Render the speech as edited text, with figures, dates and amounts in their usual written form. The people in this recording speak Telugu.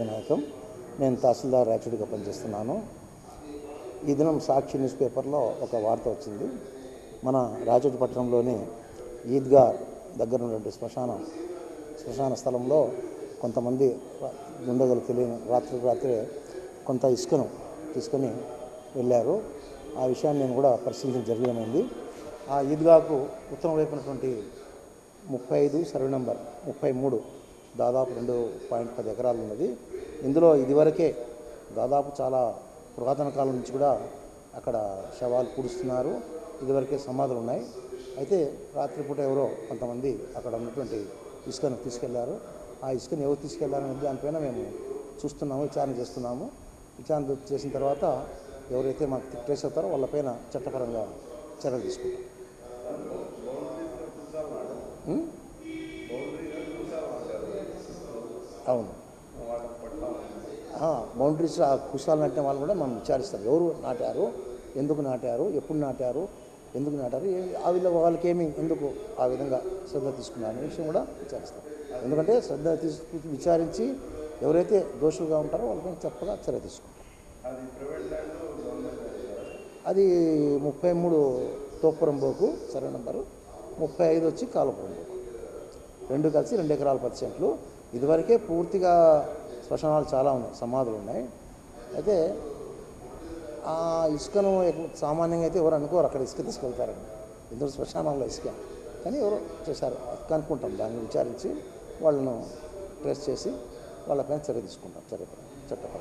నాయకం నేను తహసీల్దార్ రాచూడిగా పనిచేస్తున్నాను. ఈ దినం సాక్షి న్యూస్ పేపర్లో ఒక వార్త వచ్చింది. మన రాచూడి పట్టణంలోని ఈద్గా దగ్గర ఉన్నటువంటి శ్మశాన స్థలంలో కొంతమంది దుండగులు తెలియని రాత్రే కొంత ఇసుకను తీసుకొని వెళ్ళారు. ఆ విషయాన్ని నేను కూడా పరిశీలించడం జరిగింది. ఆ ఈద్గాకు ఉత్తరం వైపునటువంటి 35 సర్వే నంబర్ 33 దాదాపు 2.10 ఎకరాలు ఉన్నది. ఇందులో ఇదివరకే దాదాపు చాలా పురాతన కాలం నుంచి కూడా అక్కడ శవాలు పూడుస్తున్నారు. ఇదివరకే సమాధులు ఉన్నాయి. అయితే రాత్రిపూట ఎవరో కొంతమంది అక్కడ ఉన్నటువంటి ఇసుకను తీసుకెళ్లారు. ఆ ఇసుకను ఎవరు తీసుకెళ్లారనే దానిపైన మేము చూస్తున్నాము, విచారణ చేస్తున్నాము. విచారణ చేసిన తర్వాత ఎవరైతే మాకు ట్రేస్ అవుతారో వాళ్ళపైన చట్టపరంగా చర్యలు తీసుకుంటాం. అవును, బౌండరీస్ ఆ కుసాలు నాటిన వాళ్ళు కూడా మనం విచారిస్తాం. ఎవరు నాటారు, ఎందుకు నాటారు, ఎప్పుడు నాటారు, ఎందుకు నాటారు, వాళ్ళకి ఏమి ఎందుకు ఆ విధంగా శ్రద్ధ తీసుకున్నారు అనే విషయం కూడా విచారిస్తాం. ఎందుకంటే శ్రద్ధ విచారించి ఎవరైతే దోషులుగా ఉంటారో వాళ్ళపైన చెప్పగా చర్య తీసుకుంటాం. అది 33 తోపురం బోకు సర్వే నంబరు, 35 వచ్చి కాలపురం బోకు, 2 కలిసి 2 ఎకరాల 10 సెంట్లు. ఇదివరకే పూర్తిగా శ్మశానాలు చాలా ఉన్నాయి, సమాధులు ఉన్నాయి. అయితే ఆ ఇసుకను సామాన్యంగా అయితే ఎవరు అనుకోరు అక్కడ ఇసుక తీసుకెళ్తారని, ఎందుకు శ్మశానంలో ఇసుక, కానీ ఎవరు చేశారు కనుక్కుంటాం. దాన్ని విచారించి వాళ్ళను ట్రేస్ చేసి వాళ్ళపైన చర్య తీసుకుంటాం. చట్టపరంగా